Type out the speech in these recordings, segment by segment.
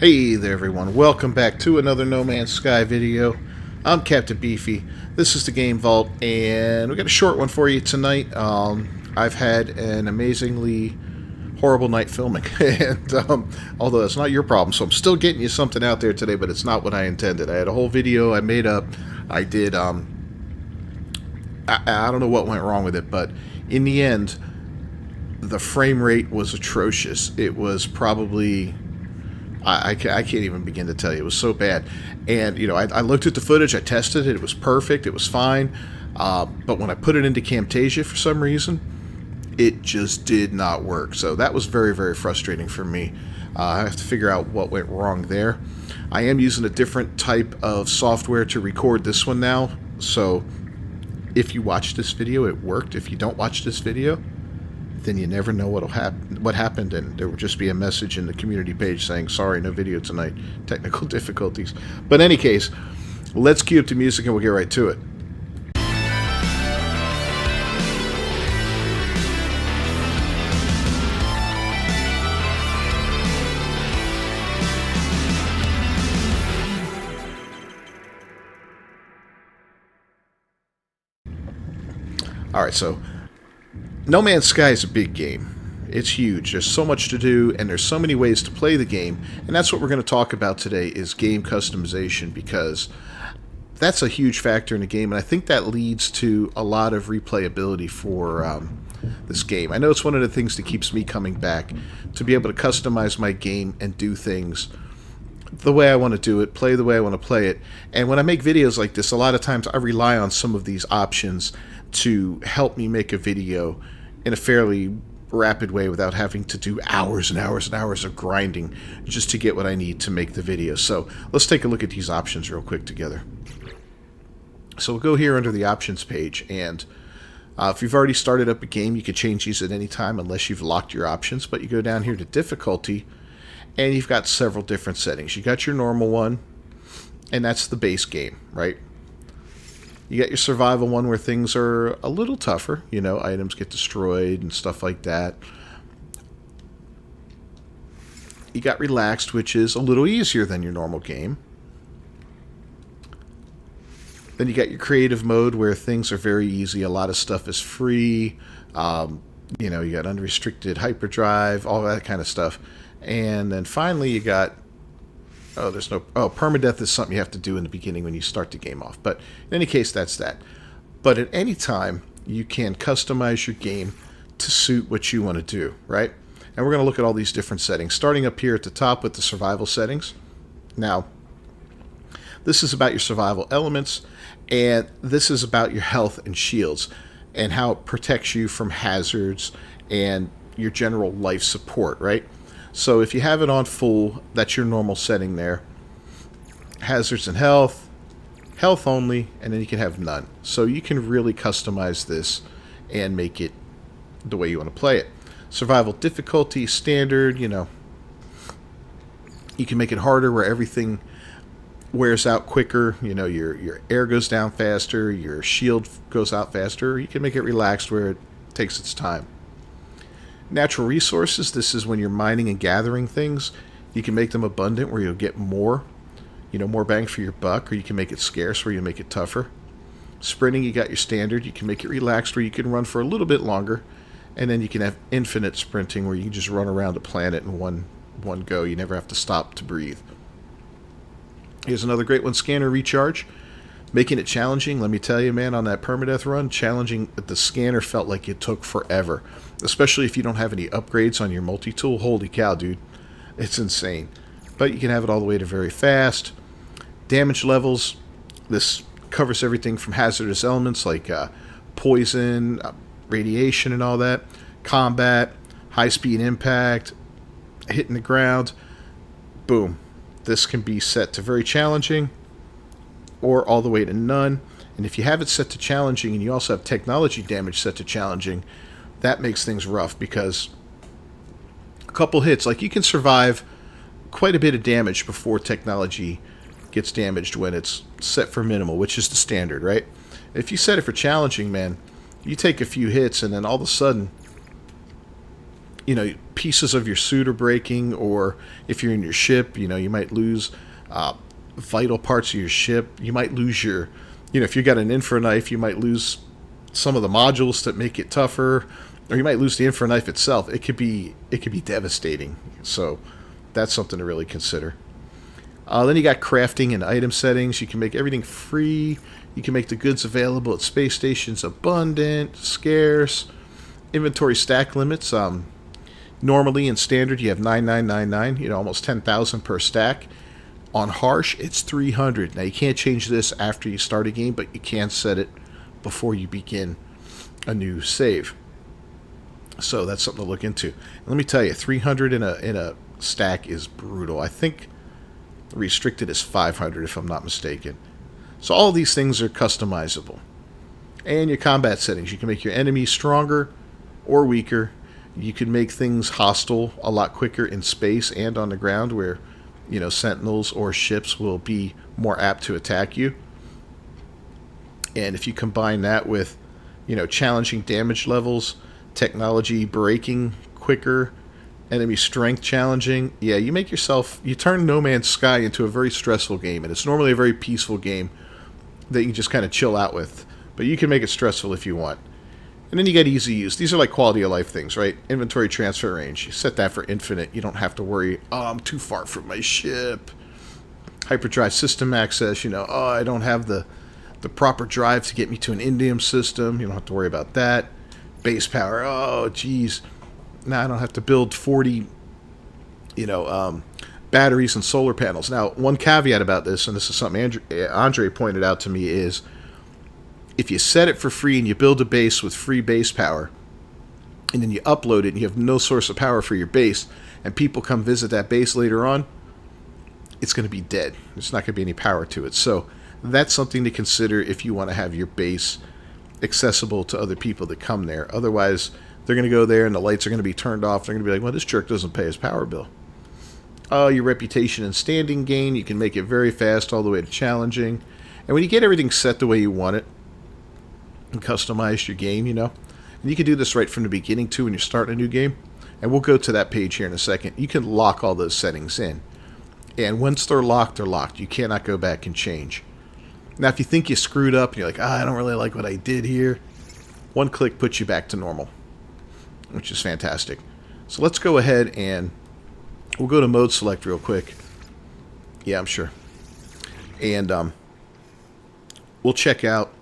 Hey there everyone, welcome back to another No Man's Sky video. I'm Captain Beefy, this is the Game Vault, and we got a short one for you tonight. I've had an amazingly horrible night filming, and although it's not your problem, so I'm still getting you something out there today, but it's not what I intended. I had a whole video I made up, I did, I don't know what went wrong with it, but in the end, the frame rate was atrocious. It was probably... I can't even begin to tell you. It was so bad. And, you know, I looked at the footage. I tested it. It was perfect. It was fine. But when I put it into Camtasia for some reason, it just did not work. So that was very, very frustrating for me. I have to figure out what went wrong there. I am using a different type of software to record this one now. So if you watch this video, it worked. If you don't watch this video, then you never know what happened, and there will just be a message in the community page saying, sorry, no video tonight, technical difficulties. But in any case, let's cue up the music and we'll get right to it. Alright, so No Man's Sky is a big game. It's huge. There's so much to do, and there's so many ways to play the game, and that's what we're going to talk about today is game customization, because that's a huge factor in the game, and I think that leads to a lot of replayability for this game. I know it's one of the things that keeps me coming back, to be able to customize my game and do things the way I want to do it, play the way I want to play it. And when I make videos like this, a lot of times I rely on some of these options to help me make a video in a fairly rapid way without having to do hours and hours and hours of grinding just to get what I need to make the video. So let's take a look at these options real quick together. So we'll go here under the options page, and if you've already started up a game, you can change these at any time unless you've locked your options. But you go down here to difficulty, and you've got several different settings. You got your normal one, and that's the base game, right? You got your survival one where things are a little tougher. You know, items get destroyed and stuff like that. You got relaxed, which is a little easier than your normal game. Then you got your creative mode where things are very easy. A lot of stuff is free. You know, you got unrestricted hyperdrive, all that kind of stuff. And then finally you got... permadeath is something you have to do in the beginning when you start the game off. But in any case, that's that. But at any time, you can customize your game to suit what you want to do, right? And we're going to look at all these different settings, starting up here at the top with the survival settings. Now, this is about your survival elements, and this is about your health and shields, and how it protects you from hazards and your general life support, right? So if you have it on full, that's your normal setting there. Hazards and health, health only, and then you can have none. So you can really customize this and make it the way you want to play it. Survival difficulty, standard, you know. You can make it harder where everything wears out quicker. You know, your air goes down faster, your shield goes out faster. You can make it relaxed where it takes its time. Natural resources, this is when you're mining and gathering things. You can make them abundant where you'll get more, you know, more bang for your buck, or you can make it scarce where you make it tougher. Sprinting, you got your standard. You can make it relaxed where you can run for a little bit longer, and then you can have infinite sprinting where you can just run around the planet in one go. You never have to stop to breathe. Here's another great one, scanner recharge. Making it challenging, let me tell you, man, on that permadeath run, challenging, the scanner felt like it took forever. Especially if you don't have any upgrades on your multi-tool. Holy cow, dude. It's insane. But you can have it all the way to very fast. Damage levels, this covers everything from hazardous elements like poison, radiation and all that. Combat, high-speed impact, hitting the ground. Boom. This can be set to very challenging, or all the way to none. And if you have it set to challenging and you also have technology damage set to challenging, that makes things rough, because a couple hits, like you can survive quite a bit of damage before technology gets damaged when it's set for minimal, which is the standard, right? If you set it for challenging, man, you take a few hits and then all of a sudden pieces of your suit are breaking, or if you're in your ship, you might lose vital parts of your ship. You might lose if you got an infra knife, you might lose some of the modules that make it tougher, or you might lose the infra knife itself. It could be devastating. So that's something to really consider. Then you got crafting and item settings. You can make everything free. You can make the goods available at space stations abundant, scarce. Inventory stack limits. Normally in standard you have 9999, almost 10,000 per stack. On harsh it's 300. Now you can't change this after you start a game, but you can set it before you begin a new save. So that's something to look into. And let me tell you, 300 in a stack is brutal. I think restricted is 500 if I'm not mistaken. So all these things are customizable. And your combat settings, you can make your enemies stronger or weaker. You can make things hostile a lot quicker in space and on the ground, where sentinels or ships will be more apt to attack you. And if you combine that with challenging damage levels, technology breaking quicker, enemy strength challenging, you turn No Man's Sky into a very stressful game. And it's normally a very peaceful game that you can just kind of chill out with, but you can make it stressful if you want. And then you get easy use. These are like quality of life things, right? Inventory transfer range. You set that for infinite. You don't have to worry, I'm too far from my ship. Hyperdrive system access, I don't have the proper drive to get me to an indium system. You don't have to worry about that. Base power, oh geez. Now I don't have to build 40, batteries and solar panels. Now, one caveat about this, and this is something Andre pointed out to me, is if you set it for free and you build a base with free base power, and then you upload it and you have no source of power for your base, and people come visit that base later on, it's going to be dead. There's not going to be any power to it. So that's something to consider if you want to have your base accessible to other people that come there. Otherwise, they're going to go there and the lights are going to be turned off. They're going to be like, well, this jerk doesn't pay his power bill. Your reputation and standing gain, you can make it very fast all the way to challenging. And when you get everything set the way you want it and customize your game, and you can do this right from the beginning too when you're starting a new game. And we'll go to that page here in a second. You can lock all those settings in. And once they're locked, they're locked. You cannot go back and change. Now, if you think you screwed up and you're like, I don't really like what I did here, one click puts you back to normal, which is fantastic. So let's go ahead and we'll go to mode select real quick. Yeah, I'm sure. And we'll check out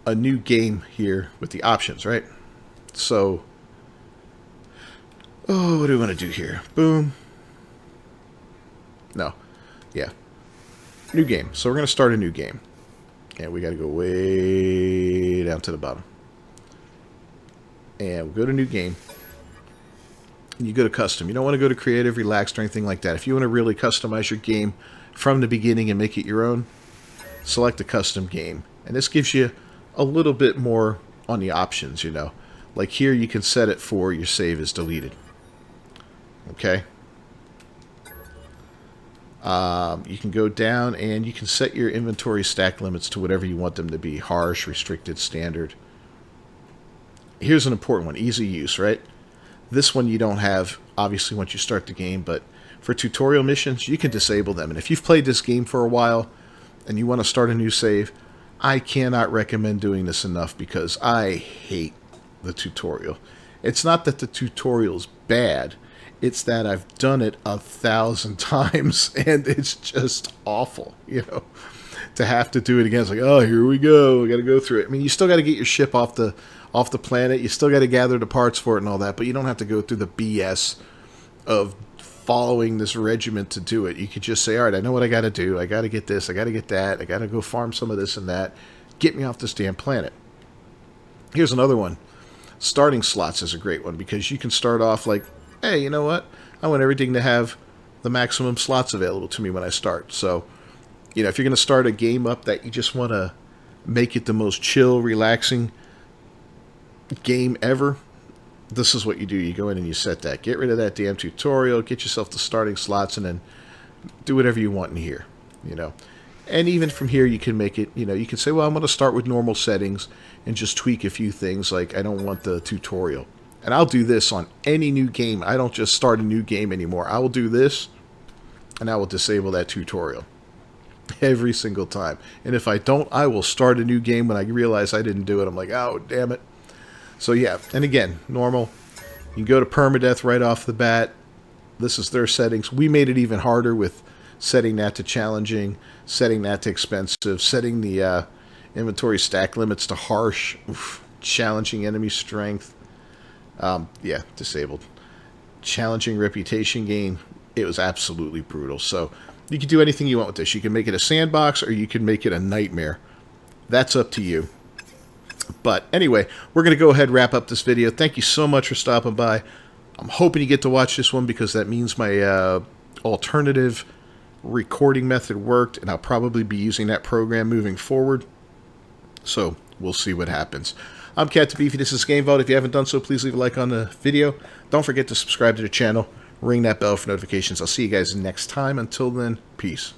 a new game here with the options, right? So, what do we want to do here? Boom. No. Yeah. New game. So we're going to start a new game. And we got to go way down to the bottom. And we'll go to new game. And you go to custom. You don't want to go to creative, relaxed, or anything like that. If you want to really customize your game from the beginning and make it your own, select a custom game. And this gives you a little bit more on the options, Like here, you can set it for your save is deleted. Okay? You can go down and you can set your inventory stack limits to whatever you want them to be. Harsh, restricted, standard. Here's an important one. Easy use, right? This one you don't have, obviously, once you start the game, but for tutorial missions, you can disable them. And if you've played this game for a while and you want to start a new save, I cannot recommend doing this enough because I hate the tutorial. It's not that the tutorial's bad. It's that I've done it 1,000 times and it's just awful, to have to do it again. It's like, oh, here we go. We got to go through it. I mean, you still got to get your ship off the planet. You still got to gather the parts for it and all that, but you don't have to go through the BS of following this regiment to do it. You could just say, all right, I know what I got to do. I got to get this. I got to get that. I got to go farm some of this and that. Get me off this damn planet. Here's another one. Starting slots is a great one because you can start off like, hey, you know what? I want everything to have the maximum slots available to me when I start. So, if you're going to start a game up that you just want to make it the most chill, relaxing game ever, this is what you do. You go in and you set that. Get rid of that damn tutorial, get yourself the starting slots, and then do whatever you want in here, And even from here, you can make it, you can say, well, I'm going to start with normal settings and just tweak a few things like I don't want the tutorial. And I'll do this on any new game. I don't just start a new game anymore. I will do this, and I will disable that tutorial every single time. And if I don't, I will start a new game when I realize I didn't do it. I'm like, oh, damn it. So yeah, and again, normal. You can go to permadeath right off the bat. This is their settings. We made it even harder with setting that to challenging, setting that to expensive, setting the inventory stack limits to harsh, challenging enemy strength. Yeah, disabled. Challenging reputation gain. It was absolutely brutal. So you can do anything you want with this. You can make it a sandbox or you can make it a nightmare. That's up to you. But anyway, we're going to go ahead and wrap up this video. Thank you so much for stopping by. I'm hoping you get to watch this one because that means my alternative recording method worked, and I'll probably be using that program moving forward. So we'll see what happens. I'm Captain Beefy. This is Game Vault. If you haven't done so, please leave a like on the video. Don't forget to subscribe to the channel. Ring that bell for notifications. I'll see you guys next time. Until then, peace.